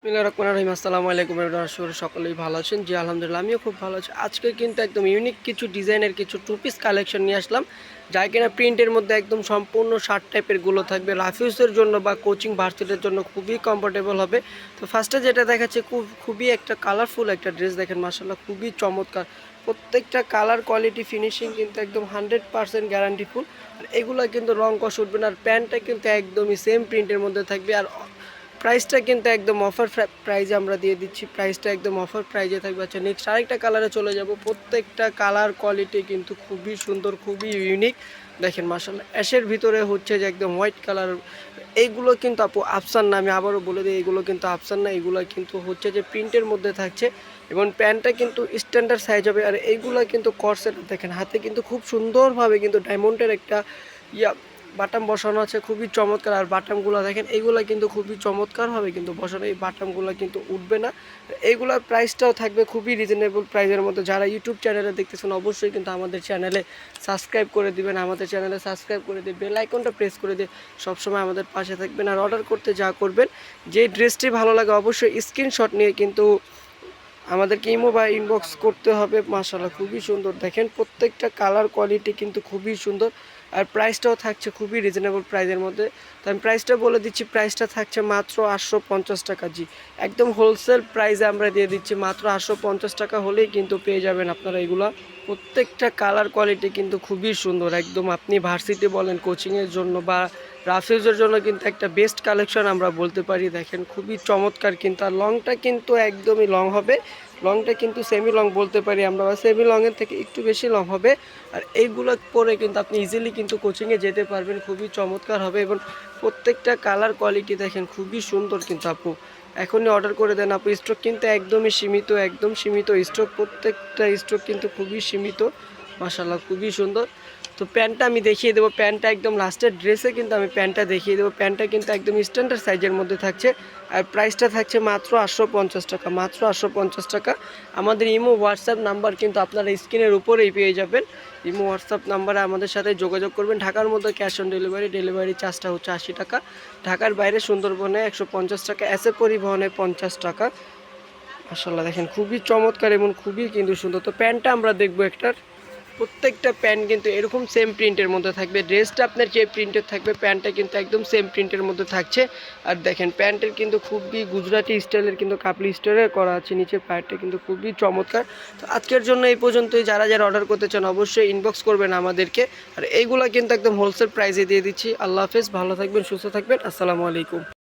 বিসমিল্লাহির রহমানির রহিম। আসসালামু আলাইকুম এভরিওয়ান। আশা করি সকলেই ভালো আছেন। জি আলহামদুলিল্লাহ, আমিও খুব ভালো আছি। আজকে কিন্তু একদম ইউনিক কিছু ডিজাইনের কিছু টু পিস কালেকশন নিয়ে আসলাম, যা কিনা প্রিন্টের মধ্যে একদম সম্পূর্ণ শার্ট টাইপের গুলো থাকবে। রাফিউজের জন্য বা কোচিং ভার্সিটির জন্য খুবই কমফোর্টেবল হবে। তো ফার্স্টে যেটা দেখাচ্ছে খুবই একটা কালারফুল একটা ড্রেস, দেখেন মাশাআল্লাহ খুবই চমৎকার। প্রত্যেকটা কালার কোয়ালিটি ফিনিশিং কিন্তু একদম 100% গ্যারান্টিফুল। আর এগুলো কিন্তু রং কষ উঠবে না। আর প্যান্টটা কিন্তু একদমই সেম প্রিন্টের মধ্যে থাকবে। আর প্রাইসটা কিন্তু একদম অফার প্রাইজে আমরা দিয়ে দিচ্ছি। প্রাইসটা একদম অফার প্রাইজে থাকবে। আচ্ছা, নেক্সট আরেকটা কালারে চলে যাব। প্রত্যেকটা কালার কোয়ালিটি কিন্তু খুবই সুন্দর, খুবই ইউনিক। দেখেন মাশাআল্লাহ, অ্যাশের ভিতরে হচ্ছে যে একদম হোয়াইট কালার। এইগুলো কিন্তু আপু আফসান না, আমি আবারও বলে দিই, এগুলো কিন্তু আফসান না, এগুলো কিন্তু হচ্ছে যে প্রিন্টের মধ্যে থাকছে। এবং প্যান্টটা কিন্তু স্ট্যান্ডার্ড সাইজ হবে। আর এইগুলো কিন্তু কর্সেট, দেখেন হাতে কিন্তু খুব সুন্দরভাবে কিন্তু ডায়মন্ডের একটা বাটাম বসানো আছে, খুবই চমৎকার। আর বাটামগুলো দেখেন, এইগুলো কিন্তু খুবই চমৎকারভাবে কিন্তু বসানো, এই বাটামগুলো কিন্তু উঠবে না। এইগুলোর প্রাইসটাও থাকবে খুবই রিজনেবল প্রাইসের মধ্যে। যারা ইউটিউব চ্যানেলে দেখতেছেন অবশ্যই কিন্তু আমাদের চ্যানেলে সাবস্ক্রাইব করে দিবেন, আমাদের চ্যানেলে সাবস্ক্রাইব করে দিয়ে বেল আইকনটা প্রেস করে দিয়ে সবসময় আমাদের পাশে থাকবেন। আর অর্ডার করতে যা করবেন, যে ড্রেসটি ভালো লাগে অবশ্যই স্ক্রিনশট নিয়ে কিন্তু আমাদেরকে ইমো বা ইনবক্স করতে হবে। মাশাআল্লাহ খুবই সুন্দর, দেখেন প্রত্যেকটা কালার কোয়ালিটি কিন্তু খুবই সুন্দর। আর প্রাইসটাও থাকছে খুবই রিজনেবল প্রাইসের মধ্যে। তো আমি প্রাইসটা বলে দিচ্ছি, প্রাইসটা থাকছে মাত্র 850 টাকা। জি, একদম হোলসেল প্রাইসে আমরা দিয়ে দিচ্ছি, মাত্র 850 টাকা হলেই কিন্তু পেয়ে যাবেন আপনারা এগুলা। প্রত্যেকটা কালার কোয়ালিটি কিন্তু খুবই সুন্দর, একদম আপনি ভার্সিটি বলেন, কোচিংয়ের জন্য বা রাফিউজের জন্য কিন্তু একটা বেস্ট কালেকশন আমরা বলতে পারি। দেখেন খুবই চমৎকার কিন্তু। আর লংটা কিন্তু একদমই লং হবে, লংটা কিন্তু সেমি লং বলতে পারি আমরা, বা সেমি লংয়ের থেকে একটু বেশি লং হবে। আর এইগুলো পরে কিন্তু আপনি ইজিলি কিন্তু কোচিংয়ে যেতে পারবেন, খুবই চমৎকার হবে। এবং প্রত্যেকটা কালার কোয়ালিটি দেখেন খুবই সুন্দর কিন্তু আপু। এখনই অর্ডার করে দেন আপু, স্টক কিন্তু একদমই সীমিত, একদম সীমিত স্টক, প্রত্যেকটা স্টক কিন্তু খুবই সীমিত। মাশাআল্লাহ খুবই সুন্দর। তো প্যান্টটা আমি দেখিয়ে দেবো, প্যান্টটা একদম লাস্টের ড্রেসে কিন্তু আমি প্যান্টটা দেখিয়ে দেবো। প্যান্টটা কিন্তু একদম স্ট্যান্ডার্ড সাইজের মধ্যে থাকছে। আর প্রাইসটা থাকছে মাত্র 850 টাকা, মাত্র 850 টাকা। আমাদের ইমো হোয়াটসঅ্যাপ নাম্বার কিন্তু আপনারা স্ক্রিনের উপরেই পেয়ে যাবেন। ইমো হোয়াটসঅ্যাপ নাম্বারে আমাদের সাথে যোগাযোগ করবেন। ঢাকার মধ্যে ক্যাশ অন ডেলিভারি, ডেলিভারি চার্জটা হচ্ছে 80 টাকা। ঢাকার বাইরে সুন্দরবনে 150 টাকা, এসে পরিবহনে 50 টাকা। মাশাআল্লাহ দেখেন খুবই চমৎকার এবং খুবই কিন্তু সুন্দর। তো প্যান্টটা আমরা দেখবো একটার। প্রত্যেকটা প্যান্ট কিন্তু এরকম সেম প্রিন্টের মধ্যে থাকবে। ড্রেসটা আপনার যে প্রিন্টের থাকবে, প্যান্টটা কিন্তু একদম সেম প্রিন্টের মধ্যে থাকছে। আর দেখেন প্যান্টের কিন্তু খুবই গুজরাটি স্টাইলের কিন্তু কাপলি স্টাইলের করা আছে, নিচের প্যান্টটা কিন্তু খুবই চমৎকার। তো আজকের জন্য এই পর্যন্তই। যারা যারা অর্ডার করতে চান অবশ্যই ইনবক্স করবেন আমাদেরকে। আর এইগুলো কিন্তু একদম হোলসেল প্রাইসে দিয়ে দিচ্ছি। আল্লাহ হাফেজ, ভালো থাকবেন, সুস্থ থাকবেন, আসসালামু আলাইকুম।